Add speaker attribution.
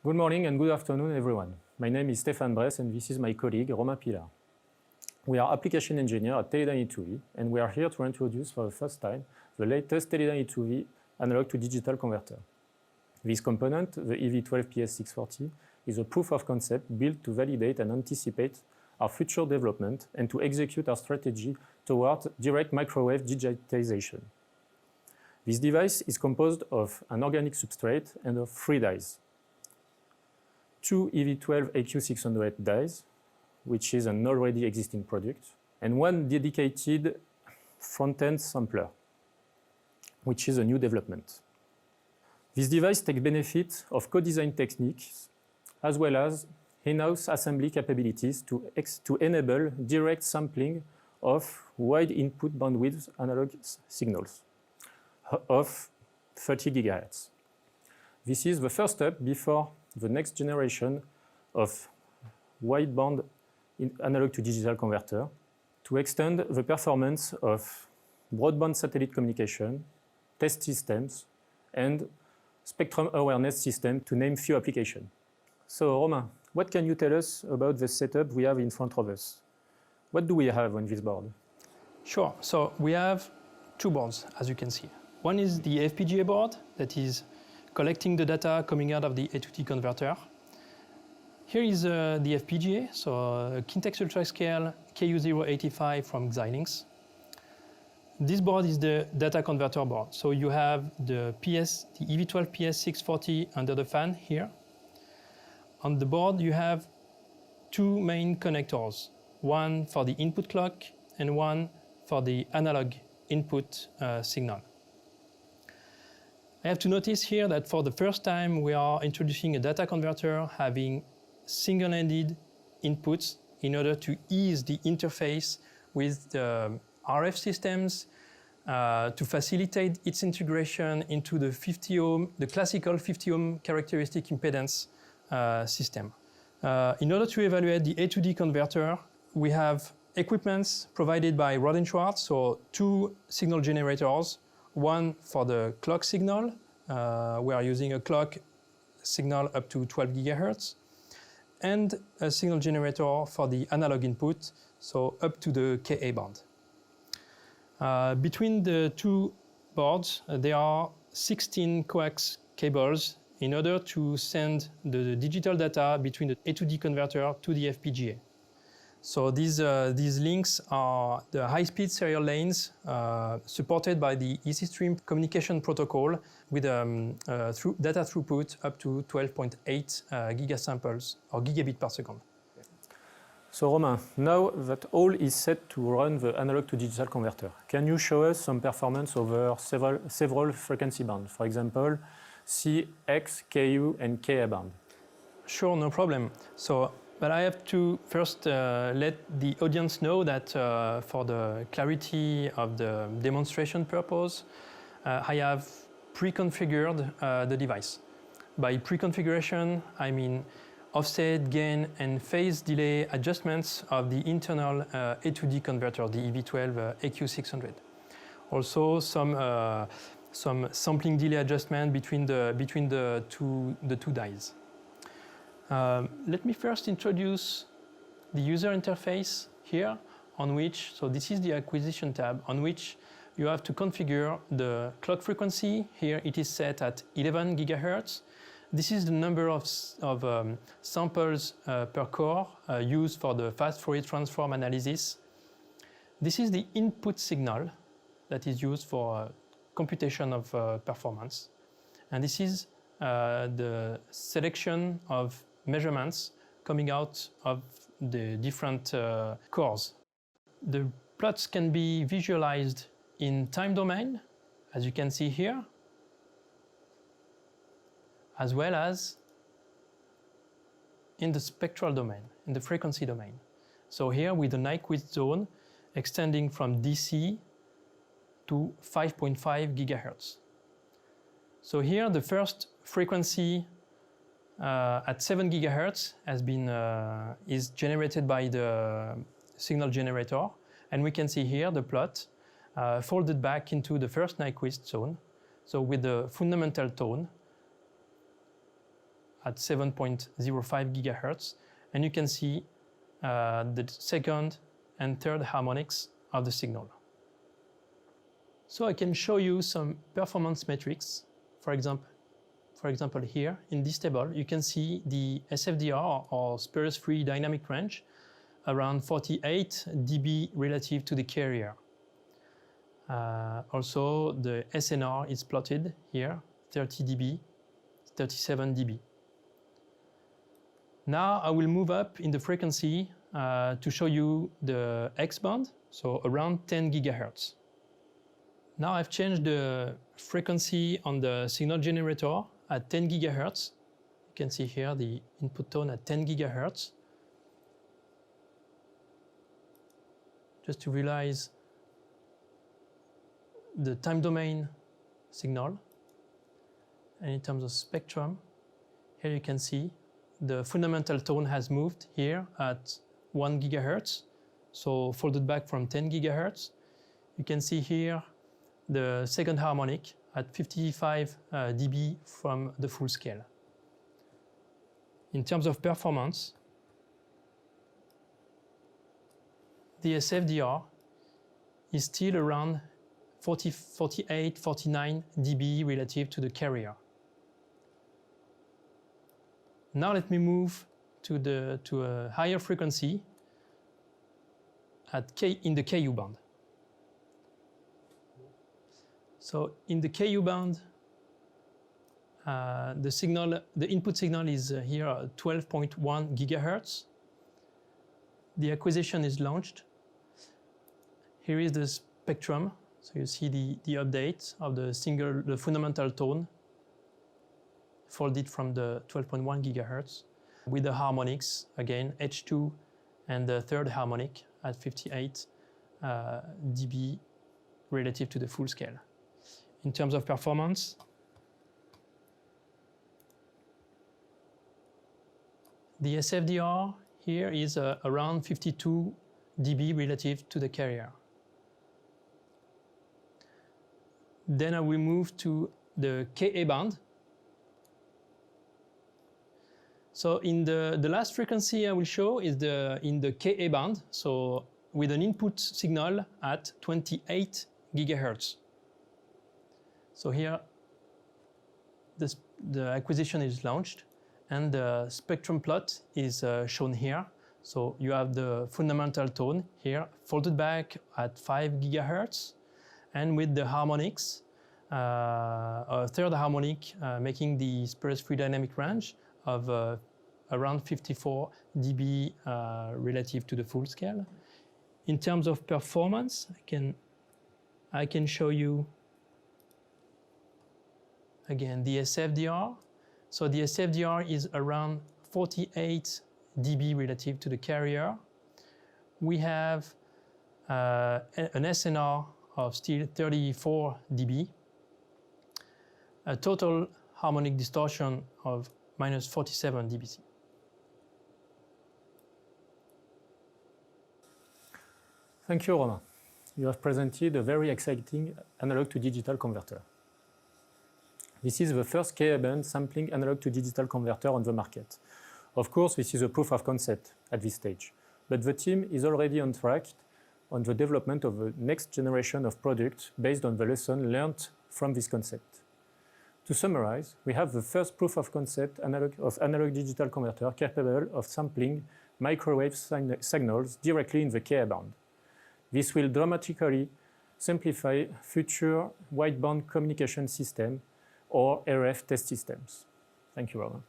Speaker 1: Good morning and good afternoon, everyone. My name is Stéphane Bress, and this is my colleague, Romain Pilar. We are application engineer at Teledyne e2v, and we are here to introduce for the first time the latest Teledyne e2v analog to digital converter. This component, the EV12PS640, is a proof of concept built to validate and anticipate our future development and to execute our strategy toward direct microwave digitization. This device is composed of an organic substrate and of 3 dies. 2 EV12AQ600 dies, which is an already existing product, and 1 dedicated front-end sampler, which is a new development. This device takes benefit of co-design techniques as well as in-house assembly capabilities to enable direct sampling of wide input bandwidth analog signals of 30 GHz. This is the first step before the next generation of wideband analog to digital converter to extend the performance of broadband satellite communication, test systems, and spectrum awareness system, to name few applications. So, Romain, what can you tell us about the setup we have in front of us? What do we have on this board?
Speaker 2: Sure. So we have 2 boards, as you can see. One is the FPGA board that is collecting the data coming out of the A2D converter. Here is the FPGA, so Kintex UltraScale KU085 from Xilinx. This board is the data converter board. So you have the EV12PS640 under the fan here. On the board you have 2 main connectors, one for the input clock and one for the analog input signal. I have to notice here that for the first time we are introducing a data converter having single-ended inputs in order to ease the interface with the RF systems, to facilitate its integration into the 50 ohm, the classical 50 ohm characteristic impedance system. In order to evaluate the A2D converter, we have equipments provided by Rohde & Schwarz, so 2 signal generators, one for the clock signal. We are using a clock signal up to 12 GHz, and a signal generator for the analog input, so up to the Ka band. Between the 2 boards, there are 16 coax cables in order to send the digital data between the A2D converter to the FPGA. So these links are the high-speed serial lanes supported by the EasyStream communication protocol with data throughput up to 12.8 gigasamples or gigabit per second.
Speaker 1: So Romain, now that all is set to run the analog to digital converter, can you show us some performance over several frequency bands? For example, C, X, Ku, and Ka band.
Speaker 2: Sure, no problem. But I have to first let the audience know that for the clarity of the demonstration purpose, I have pre-configured the device. By pre-configuration, I mean offset, gain, and phase delay adjustments of the internal A2D converter, the EV12AQ600. Also, some sampling delay adjustment between the two dies. Let me first introduce the user interface here, on which, so this is the acquisition tab, on which you have to configure the clock frequency. Here it is set at 11 GHz. This is the number of samples per core used for the fast Fourier transform analysis. This is the input signal that is used for computation of performance. And this is the selection of measurements coming out of the different cores. The plots can be visualized in time domain, as you can see here, as well as in the spectral domain, in the frequency domain. So here with the Nyquist zone extending from DC to 5.5 GHz. So here the first frequency at 7 GHz is generated by the signal generator, and we can see here the plot folded back into the first Nyquist zone, so with the fundamental tone at 7.05 gigahertz, and you can see the second and third harmonics of the signal. So I can show you some performance metrics. For example, here in this table, you can see the SFDR, or spurious-free dynamic range, around 48 dB relative to the carrier. Also, the SNR is plotted here, 30 dB, 37 dB. Now I will move up in the frequency to show you the X band, so around 10 gigahertz. Now I've changed the frequency on the signal generator at 10 gigahertz. You can see here the input tone at 10 gigahertz. Just to realize the time domain signal. And in terms of spectrum, here you can see the fundamental tone has moved here at 1 gigahertz, so folded back from 10 gigahertz. You can see here the second harmonic at 55 dB from the full scale. In terms of performance, the SFDR is still around 48, 49 dB relative to the carrier. Now let me move to a higher frequency in the KU band. So in the KU band, the input signal is here at 12.1 gigahertz. The acquisition is launched. Here is the spectrum. So you see the update of the fundamental tone folded from the 12.1 gigahertz with the harmonics, again, H2 and the third harmonic at 58 dB relative to the full scale. In terms of performance, the SFDR here is around 52 dB relative to the carrier. Then I will move to the KA band. So in the last frequency I will show is in the KA band, so with an input signal at 28 gigahertz. So here the acquisition is launched and the spectrum plot is shown here. So you have the fundamental tone here folded back at 5 gigahertz and with the harmonics, a third harmonic making the spurious-free dynamic range of around 54 dB relative to the full scale. In terms of performance, I can show you again the SFDR. So the SFDR is around 48 dB relative to the carrier. We have an SNR of still 34 dB, a total harmonic distortion of minus 47 dBc.
Speaker 1: Thank you, Romain. You have presented a very exciting analog to digital converter. This is the first Ka-band sampling analog to digital converter on the market. Of course, this is a proof of concept at this stage, but the team is already on track on the development of the next generation of products based on the lesson learned from this concept. To summarize, we have the first proof of concept analog digital converter capable of sampling microwave signals directly in the Ka-band. This will dramatically simplify future wideband communication system or RF test systems. Thank you, Romain.